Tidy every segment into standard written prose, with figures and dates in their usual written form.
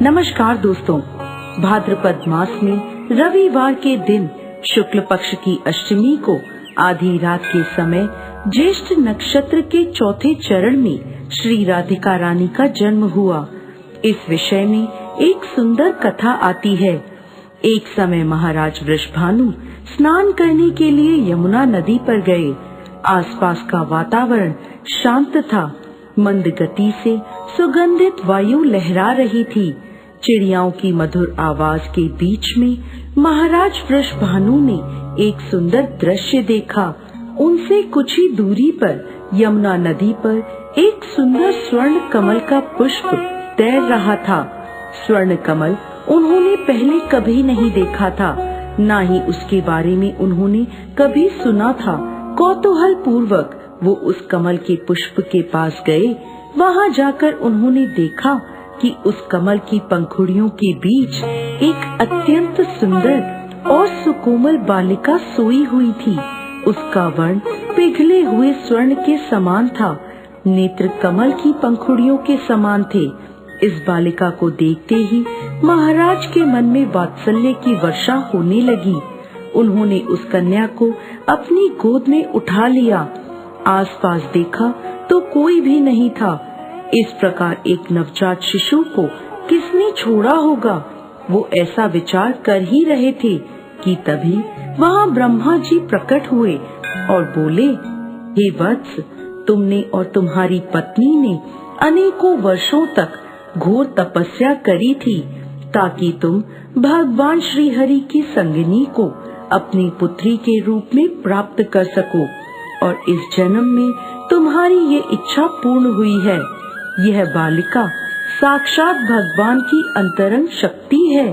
नमस्कार दोस्तों, भाद्रपद मास में रविवार के दिन शुक्ल पक्ष की अष्टमी को आधी रात के समय ज्येष्ठ नक्षत्र के चौथे चरण में श्री राधिका रानी का जन्म हुआ। इस विषय में एक सुंदर कथा आती है। एक समय महाराज वृषभानु स्नान करने के लिए यमुना नदी पर गए। आसपास का वातावरण शांत था। मंद गति से सुगंधित वायु लहरा रही थी। चिड़ियाओं की मधुर आवाज के बीच में महाराज वृषभानु ने एक सुंदर दृश्य देखा। उनसे कुछ ही दूरी पर यमुना नदी पर एक सुंदर स्वर्ण कमल का पुष्प तैर रहा था। स्वर्ण कमल उन्होंने पहले कभी नहीं देखा था, ना ही उसके बारे में उन्होंने कभी सुना था। कौतूहल पूर्वक वो उस कमल के पुष्प के पास गए। वहाँ जाकर उन्होंने देखा कि उस कमल की पंखुड़ियों के बीच एक अत्यंत सुंदर और सुकोमल बालिका सोई हुई थी। उसका वर्ण पिघले हुए स्वर्ण के समान था। नेत्र कमल की पंखुड़ियों के समान थे। इस बालिका को देखते ही महाराज के मन में वात्सल्य की वर्षा होने लगी। उन्होंने उस कन्या को अपनी गोद में उठा लिया। आसपास देखा तो कोई भी नहीं था। इस प्रकार एक नवजात शिशु को किसने छोड़ा होगा, वो ऐसा विचार कर ही रहे थे कि तभी वहाँ ब्रह्मा जी प्रकट हुए और बोले, हे वत्स, तुमने और तुम्हारी पत्नी ने अनेकों वर्षों तक घोर तपस्या करी थी ताकि तुम भगवान श्री हरि की संगिनी को अपनी पुत्री के रूप में प्राप्त कर सको, और इस जन्म में तुम्हारी ये इच्छा पूर्ण हुई है। यह बालिका साक्षात भगवान की अंतरंग शक्ति है।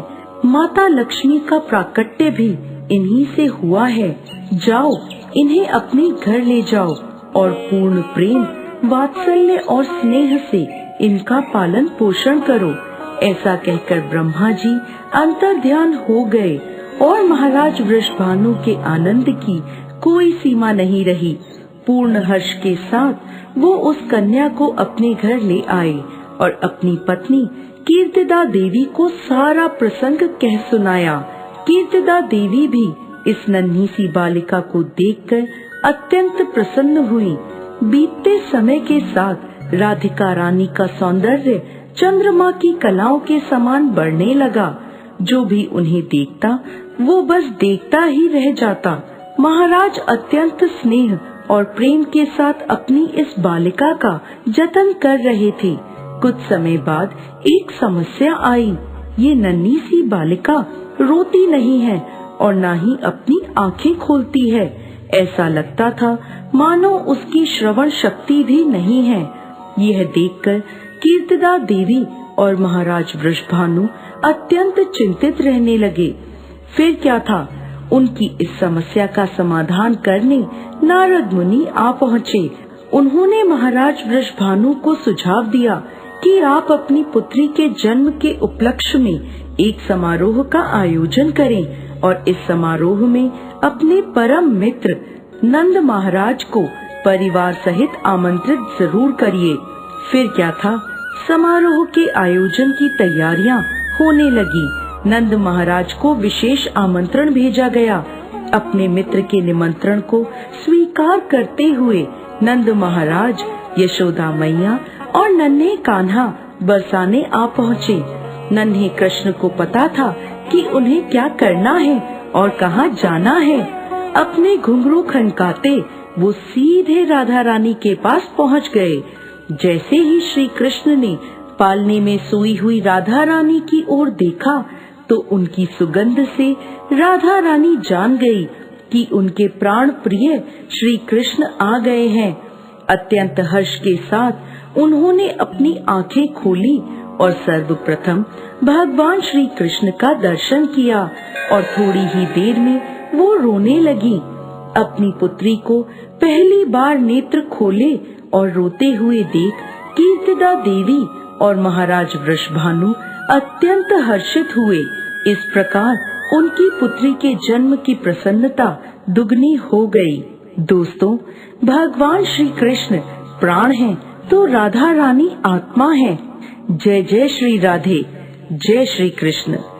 माता लक्ष्मी का प्राकट्य भी इन्हीं से हुआ है। जाओ, इन्हें अपने घर ले जाओ और पूर्ण प्रेम, वात्सल्य और स्नेह से इनका पालन पोषण करो। ऐसा कहकर ब्रह्मा जी अंतर्ध्यान हो गए और महाराज वृषभानु के आनंद की कोई सीमा नहीं रही। पूर्ण हर्ष के साथ वो उस कन्या को अपने घर ले आए और अपनी पत्नी कीर्तिदा देवी को सारा प्रसंग कह सुनाया। कीर्तिदा देवी भी इस नन्ही सी बालिका को देखकर अत्यंत प्रसन्न हुई। बीतते समय के साथ राधिका रानी का सौंदर्य चंद्रमा की कलाओं के समान बढ़ने लगा। जो भी उन्हें देखता वो बस देखता ही रह जाता। महाराज अत्यंत स्नेह और प्रेम के साथ अपनी इस बालिका का जतन कर रहे थे। कुछ समय बाद एक समस्या आई। ये नन्ही सी बालिका रोती नहीं है और न ही अपनी आंखें खोलती है। ऐसा लगता था मानो उसकी श्रवण शक्ति भी नहीं है। यह देखकर कीर्तिदा देवी और महाराज वृषभानु अत्यंत चिंतित रहने लगे। फिर क्या था, उनकी इस समस्या का समाधान करने नारद मुनि आ पहुँचे। उन्होंने महाराज वृषभानु को सुझाव दिया कि आप अपनी पुत्री के जन्म के उपलक्ष्य में एक समारोह का आयोजन करें और इस समारोह में अपने परम मित्र नंद महाराज को परिवार सहित आमंत्रित जरूर करिए। फिर क्या था, समारोह के आयोजन की तैयारियां होने लगी। नंद महाराज को विशेष आमंत्रण भेजा गया। अपने मित्र के निमंत्रण को स्वीकार करते हुए नंद महाराज, यशोदा मैया और नन्हे कान्हा बरसाने आ पहुँचे। नन्हे कृष्ण को पता था कि उन्हें क्या करना है और कहाँ जाना है। अपने घुंघरू खनकाते वो सीधे राधा रानी के पास पहुँच गए। जैसे ही श्री कृष्ण ने पालने में सोई हुई राधा रानी की ओर देखा तो उनकी सुगंध से राधा रानी जान गई कि उनके प्राण प्रिय श्री कृष्ण आ गए हैं। अत्यंत हर्ष के साथ उन्होंने अपनी आंखें खोली और सर्वप्रथम भगवान श्री कृष्ण का दर्शन किया और थोड़ी ही देर में वो रोने लगी। अपनी पुत्री को पहली बार नेत्र खोले और रोते हुए देख कीर्तिदा देवी और महाराज वृषभानु अत्यंत हर्षित हुए। इस प्रकार उनकी पुत्री के जन्म की प्रसन्नता दुगनी हो गई। दोस्तों, भगवान श्री कृष्ण प्राण हैं तो राधा रानी आत्मा है। जय जय श्री राधे। जय श्री कृष्ण।